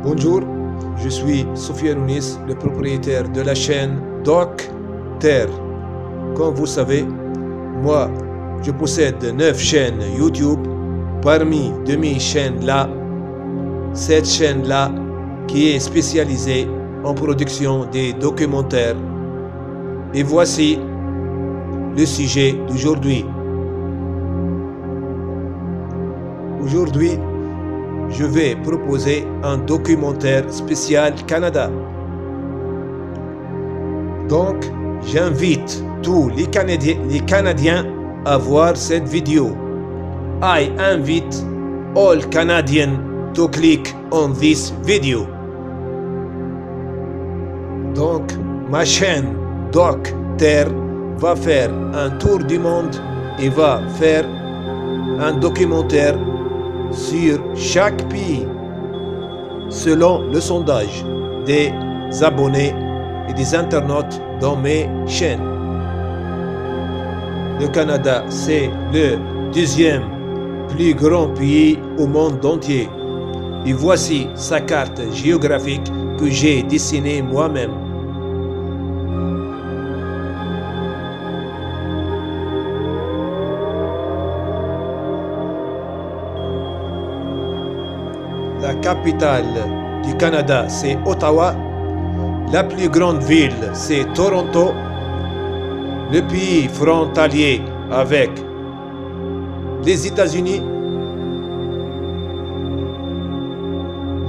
Bonjour, je suis Sofiane Ounis, le propriétaire de la chaîne Doc Terre. Comme vous savez, moi, je possède 9 chaînes YouTube. Parmi de mes chaînes-là, cette chaîne-là qui est spécialisée en production des documentaires. Et voici le sujet d'aujourd'hui. Aujourd'hui, je vais proposer un documentaire spécial Canada. Donc, j'invite tous les Canadiens à voir cette vidéo. I invite all Canadians to click on this video. Donc, ma chaîne Doc Terre va faire un tour du monde et va faire un documentaire sur chaque pays selon le sondage des abonnés et des internautes dans mes chaînes. Le Canada, c'est le deuxième plus grand pays au monde entier. Et voici sa carte géographique que j'ai dessinée moi-même. La capitale du Canada, c'est Ottawa. La plus grande ville, c'est Toronto. Le pays frontalier avec les États-Unis.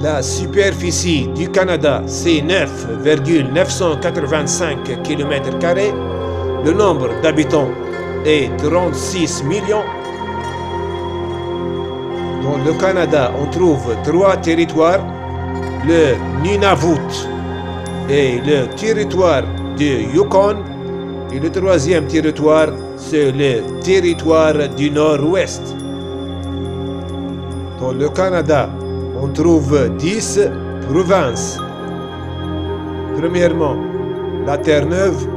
La superficie du Canada, c'est 9,985 km². Le nombre d'habitants est 36 millions. Dans le Canada, on trouve 3 territoires, le Nunavut et le territoire de Yukon, et le troisième territoire, c'est le territoire du Nord-Ouest. Dans le Canada, on trouve 10 provinces. Premièrement, la Terre-Neuve,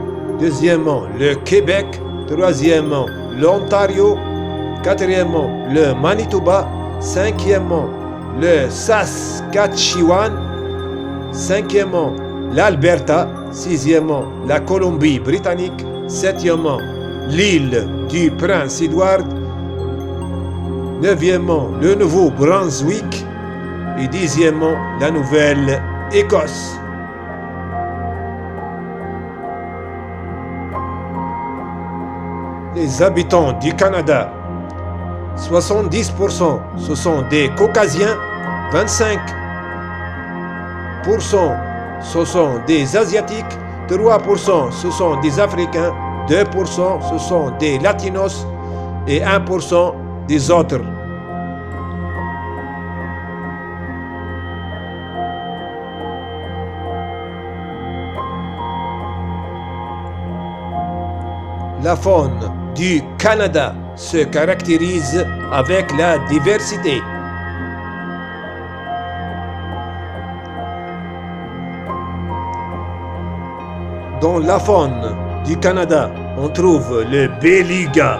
deuxièmement, le Québec, troisièmement, l'Ontario, quatrièmement, le Manitoba, cinquièmement, le Saskatchewan, cinquièmement, l'Alberta, sixièmement, la Colombie-Britannique, septièmement, l'île du Prince-Édouard, neuvièmement, le Nouveau-Brunswick et dixièmement, la Nouvelle-Écosse. Les habitants du Canada, 70% ce sont des Caucasiens, 25% ce sont des Asiatiques, 3% ce sont des Africains, 2% ce sont des Latinos et 1% des autres. La faune du Canada se caractérise avec la diversité. Dans la faune du Canada, on trouve le beluga.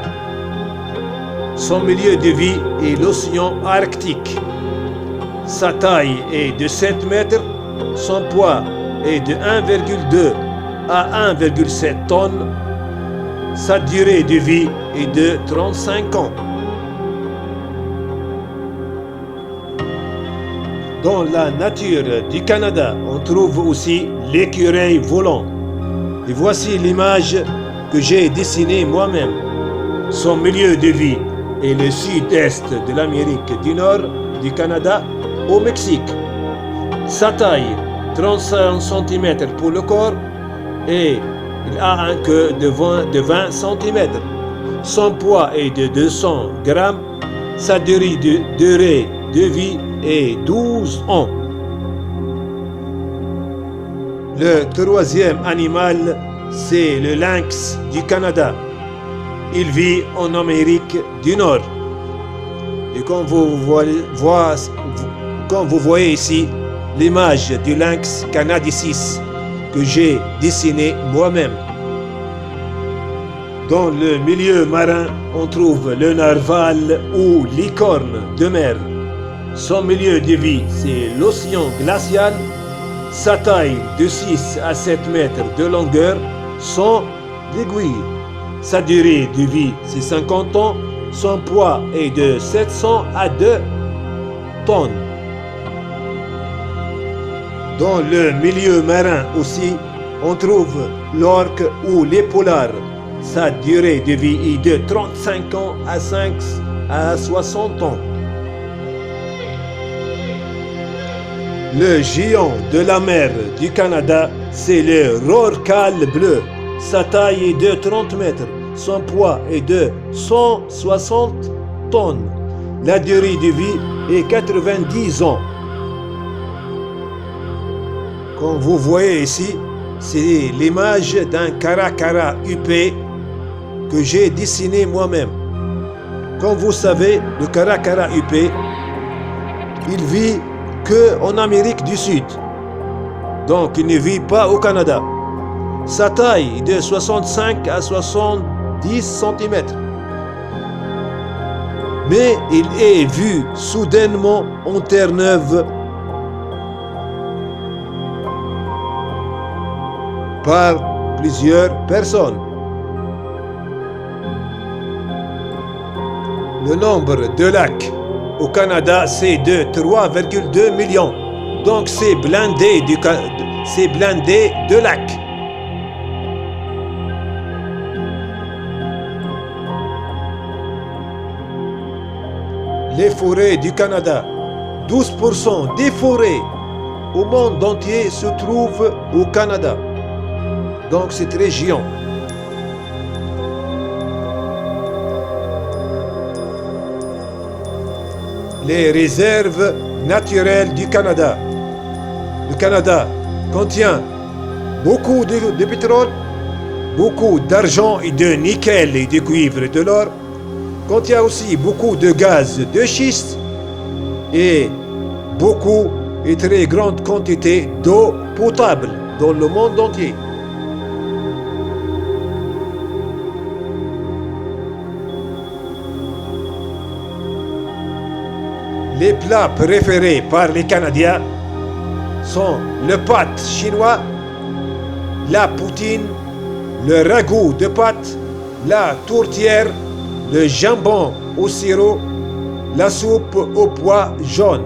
Son milieu de vie est l'océan Arctique. Sa taille est de 7 mètres, son poids est de 1,2 à 1,7 tonnes. Sa durée de vie est de 35 ans. Dans la nature du Canada, on trouve aussi l'écureuil volant. Et voici l'image que j'ai dessinée moi-même. Son milieu de vie est le sud-est de l'Amérique du Nord, du Canada, au Mexique. Sa taille, 35 cm pour le corps, et il a un queue de 20 cm. Son poids est de 200 grammes. Sa durée de vie est 12 ans. Le troisième animal, c'est le lynx du Canada. Il vit en Amérique du Nord. Et comme vous voyez ici, l'image du lynx canadensis que j'ai dessiné moi-même. Dans le milieu marin, on trouve le narval ou licorne de mer. Son milieu de vie, c'est l'océan glacial. Sa taille de 6 à 7 mètres de longueur sans aiguille. Sa durée de vie, c'est 50 ans. Son poids est de 700 à 2 tonnes. Dans le milieu marin aussi, on trouve l'orque ou l'épaulard. Sa durée de vie est de 35 ans à 5 à 60 ans. Le géant de la mer du Canada, c'est le rorqual bleu. Sa taille est de 30 mètres. Son poids est de 160 tonnes. La durée de vie est 90 ans. Comme vous voyez ici, c'est l'image d'un caracara huppé que j'ai dessiné moi-même. Comme vous savez, le caracara huppé, il vit qu'en Amérique du Sud. Donc il ne vit pas au Canada. Sa taille est de 65 à 70 cm. Mais il est vu soudainement en Terre-Neuve par plusieurs personnes. Le nombre de lacs au Canada, c'est de 3,2 millions. Donc c'est blindé de lacs. Les forêts du Canada, 12% des forêts au monde entier se trouvent au Canada. Donc cette région. Les réserves naturelles du Canada. Le Canada contient beaucoup de pétrole, beaucoup d'argent et de nickel et de cuivre et de l'or. Contient aussi beaucoup de gaz de schiste et beaucoup et très grande quantité d'eau potable dans le monde entier. Les plats préférés par les Canadiens sont le pâte chinois, la poutine, le ragoût de pâte, la tourtière, le jambon au sirop, la soupe aux pois jaunes.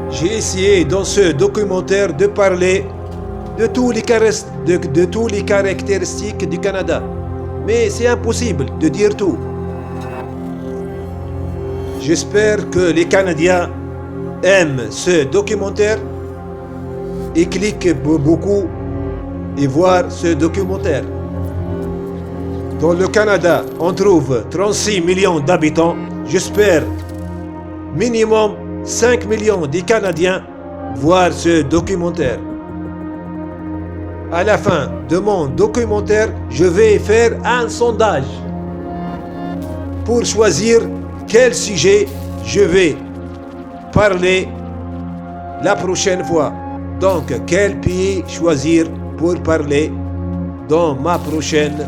J'ai essayé dans ce documentaire de parler de tous les caractéristiques du Canada. Mais c'est impossible de dire tout. J'espère que les Canadiens aiment ce documentaire et cliquent beaucoup et voir ce documentaire. Dans le Canada, on trouve 36 millions d'habitants. J'espère minimum 5 millions de Canadiens voir ce documentaire. À la fin de mon documentaire, je vais faire un sondage pour choisir quel sujet je vais parler la prochaine fois. Donc, quel pays choisir pour parler dans ma prochaine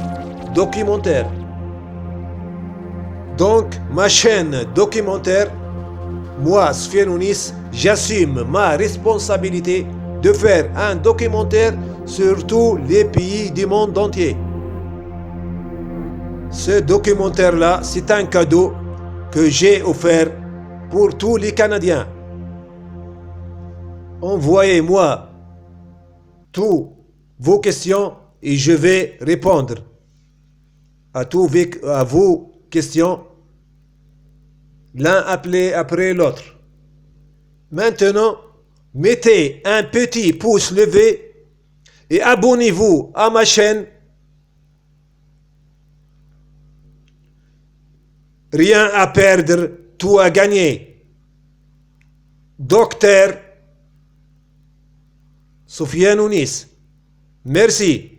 documentaire. Donc, ma chaîne documentaire, moi, Soufiane Ounis, j'assume ma responsabilité de faire un documentaire sur tous les pays du monde entier. Ce documentaire-là, c'est un cadeau que j'ai offert pour tous les Canadiens. Envoyez-moi toutes vos questions et je vais répondre à vos questions l'un après l'autre. Maintenant, mettez un petit pouce levé et abonnez-vous à ma chaîne. Rien à perdre, tout à gagner. Docteur Soufiane Ounis. Merci.